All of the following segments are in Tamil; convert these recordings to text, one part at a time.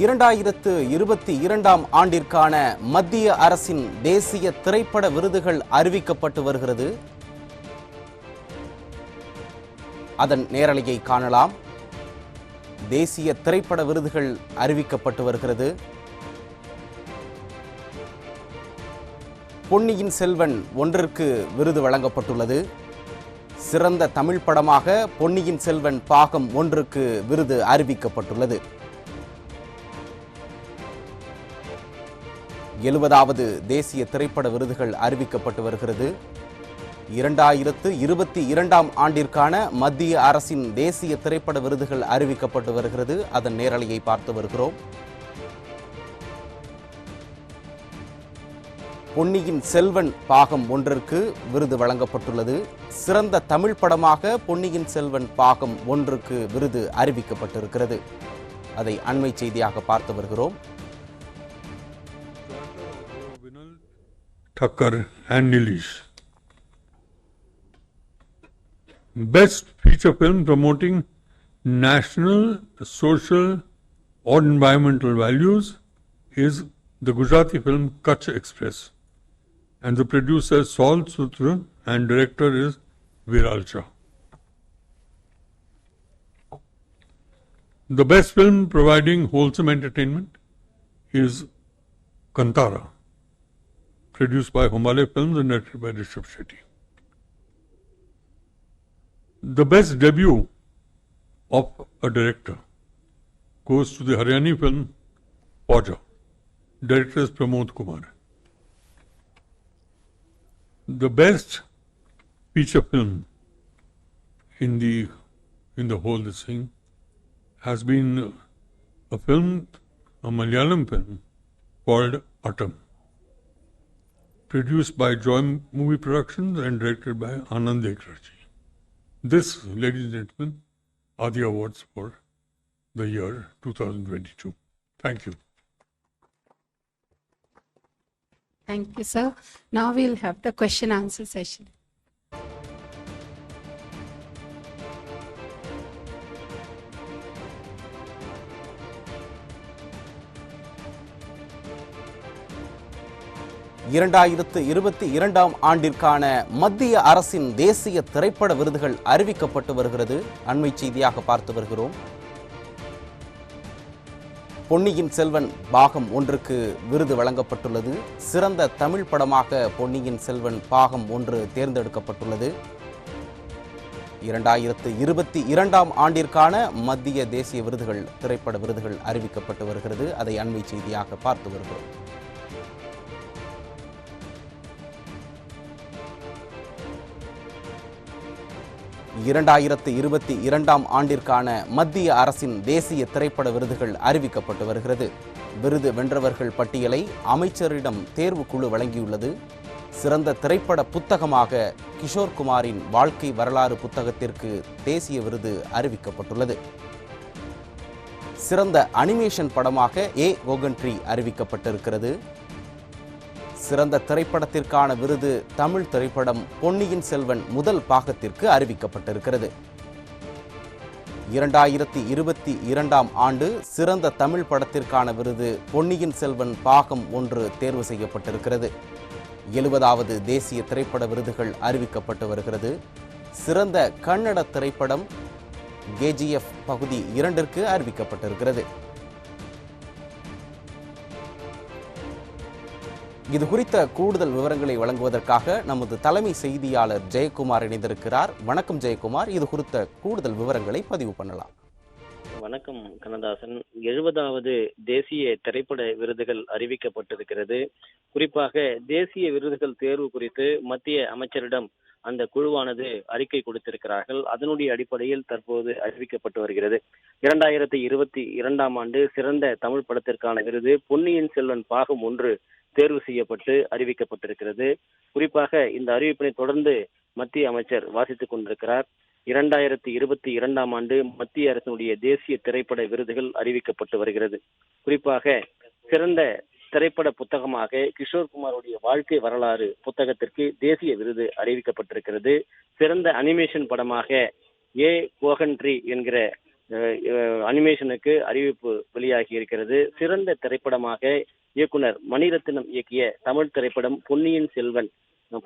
2022ஆம் ஆண்டிற்கான மத்திய அரசின் தேசிய திரைப்பட விருதுகள் அறிவிக்கப்பட்டு வருகிறது. அதன் நேரலையை காணலாம். தேசிய திரைப்பட விருதுகள் அறிவிக்கப்பட்டு வருகிறது. பொன்னியின் செல்வன் ஒன்றிற்கு விருது வழங்கப்பட்டுள்ளது. சிறந்த தமிழ் படமாக பொன்னியின் செல்வன் பாகம் ஒன்றுக்கு விருது அறிவிக்கப்பட்டுள்ளது. 70வது தேசிய திரைப்பட விருதுகள் அறிவிக்கப்பட்டு வருகிறது. 2022ஆம் ஆண்டிற்கான மத்திய அரசின் தேசிய திரைப்பட விருதுகள் அறிவிக்கப்பட்டு வருகிறது. அதன் நேரலையை பார்த்து வருகிறோம். பொன்னியின் செல்வன் பாகம் ஒன்றிற்கு விருது வழங்கப்பட்டுள்ளது. சிறந்த தமிழ் படமாக பொன்னியின் செல்வன் பாகம் ஒன்றுக்கு விருது அறிவிக்கப்பட்டிருக்கிறது. அதை அண்மை செய்தியாக பார்த்து வருகிறோம். Thakkar and Nilish. Best feature film promoting national, social or environmental values is the Gujarati film Kutch Express, and the producer is Saul Sutra and director is Viral Shah. The best film providing wholesome entertainment is Kantara, produced by Humale Films and directed by Rishabh Shetty. The best debut of a director goes to the Haryani film Pauja. Director is Pramod Kumar. The best feature film in the whole this thing has been a Malayalam film called Atam, produced by Joy Movie Productions and directed by Anand Dekraji. This, ladies and gentlemen, are the awards for the year 2022. Thank you. Thank you, sir. Now we'll have the question answer session. இரண்டாயிரத்து 22ஆம் ஆண்டிற்கான மத்திய அரசின் தேசிய திரைப்பட விருதுகள் அறிவிக்கப்பட்டு வருகிறது. அண்மை செய்தியாக பார்த்து வருகிறோம். பொன்னியின் செல்வன் பாகம் ஒன்றுக்கு விருது வழங்கப்பட்டுள்ளது. சிறந்த தமிழ் படமாக பொன்னியின் செல்வன் பாகம் ஒன்று தேர்ந்தெடுக்கப்பட்டுள்ளது. 2022ஆம் ஆண்டிற்கான மத்திய தேசிய விருதுகள் திரைப்பட விருதுகள் அறிவிக்கப்பட்டு வருகிறது. அதை அண்மை செய்தியாக பார்த்து வருகிறோம். இரண்டாயிரத்து 22ஆம் ஆண்டிற்கான மத்திய அரசின் தேசிய திரைப்பட விருதுகள் அறிவிக்கப்பட்டு வருகிறது. விருது வென்றவர்கள் பட்டியலை அமைச்சரிடம் தேர்வுக்குழு வழங்கியுள்ளது. சிறந்த திரைப்பட புத்தகமாக கிஷோர் குமாரின் வாழ்க்கை வரலாறு புத்தகத்திற்கு தேசிய விருது அறிவிக்கப்பட்டுள்ளது. சிறந்த அனிமேஷன் படமாக கோகன்ட்ரி அறிவிக்கப்பட்டிருக்கிறது. சிறந்த திரைப்படத்திற்கான விருது தமிழ் திரைப்படம் பொன்னியின் செல்வன் முதல் பாகத்திற்கு அறிவிக்கப்பட்டிருக்கிறது. 2022ஆம் ஆண்டு சிறந்த தமிழ் படத்திற்கான விருது பொன்னியின் செல்வன் பாகம் ஒன்று தேர்வு செய்யப்பட்டிருக்கிறது. 70வது தேசிய திரைப்பட விருதுகள் அறிவிக்கப்பட்டு வருகிறது. சிறந்த கன்னட திரைப்படம் KGF பகுதி 2ற்கு அறிவிக்கப்பட்டிருக்கிறது. இது குறித்த கூடுதல் விவரங்களை வழங்குவதற்காக நமது தலைமை செய்தியாளர் ஜெயக்குமார் இணைந்திருக்கிறார். வணக்கம் ஜெயக்குமார், இது குறித்த கூடுதல் விவரங்களை பதிவு பண்ணலாம். வணக்கம் கண்ணதாசன். 70வது தேசிய திரைப்பட விருதுகள் அறிவிக்கப்பட்டிருக்கிறது. குறிப்பாக தேசிய விருதுகள் தேர்வு குறித்து மத்திய அமைச்சரிடம் அந்த குழுவானது அறிக்கை கொடுத்திருக்கிறார்கள். அதனுடைய அடிப்படையில் தற்போது அறிவிக்கப்பட்டு வருகிறது. 2022ஆம் ஆண்டு சிறந்த தமிழ் படத்திற்கான விருது பொன்னியின் செல்வன் பாகம் ஒன்று தேர்வு செய்யப்பட்டு அறிவிக்கப்பட்டிருக்கிறது. குறிப்பாக இந்த அறிவிப்பினை தொடர்ந்து மத்திய அமைச்சர் வாசித்துக் கொண்டிருக்கிறார். 2022ஆம் ஆண்டு மத்திய அரசினுடைய தேசிய திரைப்பட விருதுகள் அறிவிக்கப்பட்டு வருகிறது. குறிப்பாக சிறந்த திரைப்பட புத்தகமாக கிஷோர் குமாருடைய வாழ்க்கை வரலாறு புத்தகத்திற்கு தேசிய விருது அறிவிக்கப்பட்டிருக்கிறது. சிறந்த அனிமேஷன் படமாக கோகன்ட்ரி என்கிற அனிமேஷனுக்கு அறிவிப்பு வெளியாகி இருக்கிறது. சிறந்த திரைப்படமாக இயக்குனர் மணிரத்னம் இயக்கிய தமிழ் திரைப்படம் பொன்னியின் செல்வன்.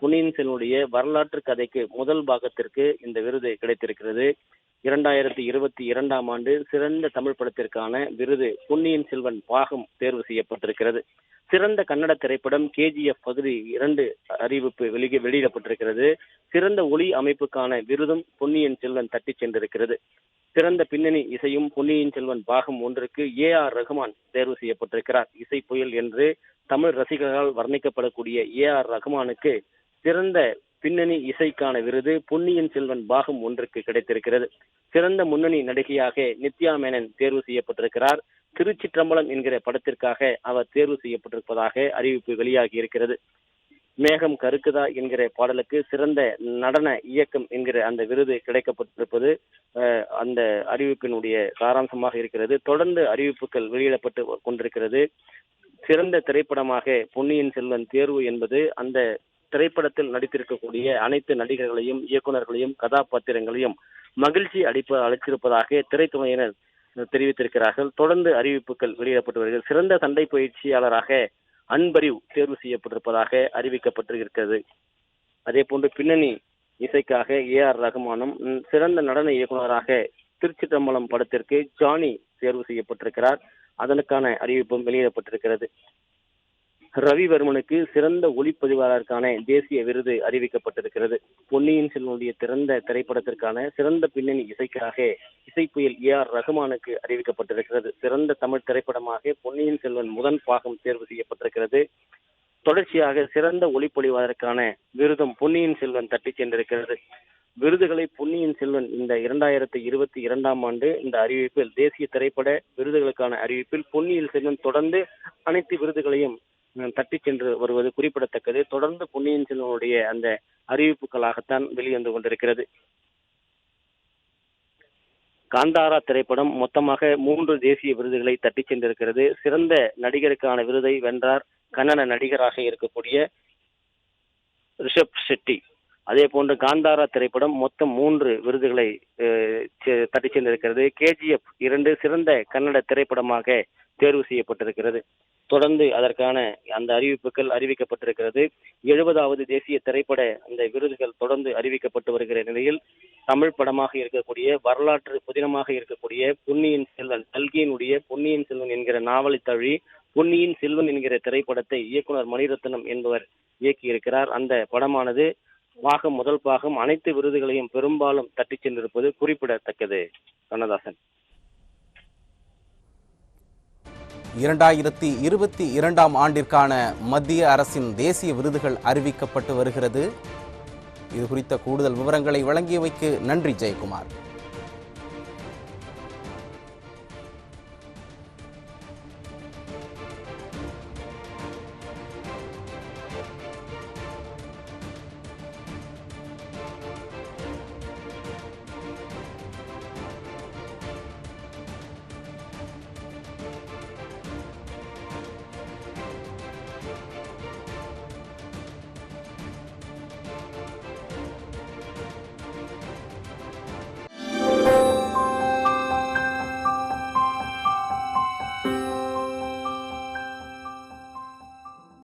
பொன்னியின் செல்வனுடைய வரலாற்று கதைக்கு முதல் பாகத்திற்கு இந்த விருது கிடைத்திருக்கிறது. 2022ஆம் ஆண்டு சிறந்த தமிழ் படத்திற்கான விருது பொன்னியின் செல்வன் பாகம் தேர்வு செய்யப்பட்டிருக்கிறது. சிறந்த கன்னட திரைப்படம் KGF பகுதி 2 அறிவிப்பு வெளியிடப்பட்டிருக்கிறது. சிறந்த ஒளி அமைப்புக்கான விருதும் பொன்னியின் செல்வன் தட்டி சென்றிருக்கிறது. சிறந்த பின்னணி இசையும் பொன்னியின் செல்வன் பாகம் 1க்கு AR ரகுமான் தேர்வு செய்யப்பட்டிருக்கிறார். இசை புயல் என்று தமிழ் ரசிகர்களால் வர்ணிக்கப்படக்கூடிய AR ரகுமானுக்கு சிறந்த பின்னணி இசைக்கான விருது பொன்னியின் செல்வன் பாகம் 1க்கு கிடைத்திருக்கிறது. சிறந்த முன்னணி நடிகையாக நித்யா மேனன் தேர்வு செய்யப்பட்டிருக்கிறார். திருச்சிற்றம்பலம் என்கிற படத்திற்காக அவர் தேர்வு செய்யப்பட்டிருப்பதாக அறிவிப்பு வெளியாகி இருக்கிறது. மேகம் கருக்குதா என்கிற பாடலுக்கு சிறந்த நடன இயக்கம் என்கிற அந்த விருது கிடைக்கப்பட்டிருப்பது அந்த அறிவிப்பினுடைய சாராம்சமாக இருக்கிறது. தொடர்ந்து அறிவிப்புகள் வெளியிடப்பட்டு கொண்டிருக்கிறது. சிறந்த திரைப்படமாக பொன்னியின் செல்வன் தேர்வு என்பது அந்த திரைப்படத்தில் நடித்திருக்கக்கூடிய அனைத்து நடிகர்களையும் இயக்குநர்களையும் கதாபாத்திரங்களையும் மகிழ்ச்சி அளித்திருப்பதாக திரைத்துறையினர் தெரிவித்திருக்கிறார்கள். தொடர்ந்து அறிவிப்புகள் வெளியிடப்பட்டு வருகிறது. சிறந்த சண்டை பயிற்சியாளராக அன்பரிவ் தேர்வு செய்யப்பட்டிருப்பதாக அறிவிக்கப்பட்டிருக்கிறது. அதே போன்று பின்னணி இசைக்காக AR ரகுமானும், சிறந்த நடன இயக்குநராக திருச்சிற்றம்பலம் படத்திற்கு ஜானி தேர்வு செய்யப்பட்டிருக்கிறார். அதற்கான அறிவிப்பும் வெளியிடப்பட்டிருக்கிறது. ரவிவர்மனுக்கு சிறந்த ஒளிப்பதிவாளருக்கான தேசிய விருது அறிவிக்கப்பட்டிருக்கிறது. பொன்னியின் செல்வனுடைய திறந்த திரைப்படத்திற்கான சிறந்த பின்னணி இசைக்காக இசைப்புயல் AR ரகுமானுக்கு அறிவிக்கப்பட்டிருக்கிறது. சிறந்த தமிழ் திரைப்படமாக பொன்னியின் செல்வன் முதல் பாகம் தேர்வு செய்யப்பட்டிருக்கிறது. தொடர்ச்சியாக சிறந்த ஒளிப்பொழிவாளருக்கான விருதும் பொன்னியின் செல்வன் தட்டி சென்றிருக்கிறது. விருதுகளை பொன்னியின் செல்வன் இந்த 2022ஆம் ஆண்டு இந்த அறிவிப்பில் தேசிய திரைப்பட விருதுகளுக்கான அறிவிப்பில் பொன்னியின் செல்வன் தொடர்ந்து அனைத்து விருதுகளையும் தட்டி சென்று வருவது குறிப்பிடத்தக்கது. தொடர்ந்து பொன்னியின் செல்வனுடைய அந்த அறிவிப்புகளாகத்தான் வெளிவந்து கொண்டிருக்கிறது. காந்தாரா திரைப்படம் மொத்தமாக 3 தேசிய விருதுகளை தட்டி சென்றிருக்கிறது. சிறந்த நடிகருக்கான விருதை வென்றார் கன்னட நடிகராக இருக்கக்கூடிய ரிஷப் ஷெட்டி. அதே போன்று காந்தாரா திரைப்படம் மொத்தம் 3 விருதுகளை தட்டி சென்றிருக்கிறது. KGF 2 சிறந்த கன்னட திரைப்படமாக தேர்வு செய்யப்பட்டிருக்கிறது. தொடர்ந்து அதற்கான அந்த அறிவிப்புகள் அறிவிக்கப்பட்டிருக்கிறது. 70வது தேசிய திரைப்பட அந்த விருதுகள் தொடர்ந்து அறிவிக்கப்பட்டு வருகிற நிலையில் தமிழ் படமாக இருக்கக்கூடிய வரலாற்று புதினமாக இருக்கக்கூடிய பொன்னியின் செல்வன், கல்கியினுடைய பொன்னியின் செல்வன் என்கிற நாவலை தழுவி பொன்னியின் செல்வன் என்கிற திரைப்படத்தை இயக்குனர் மணிரத்னம் என்பவர் இயக்கியிருக்கிறார். அந்த படமானது முதல் பாகம் அனைத்து விருதுகளையும் பெரும்பாலும் தட்டி சென்றிருப்பது குறிப்பிடத்தக்கது. கண்ணதாசன். 2022ஆம் ஆண்டிற்கான மத்திய அரசின் தேசிய விருதுகள் அறிவிக்கப்பட்டு வருகிறது. இது குறித்த கூடுதல் விவரங்களை வழங்கியமைக்கு நன்றி ஜெயக்குமார்.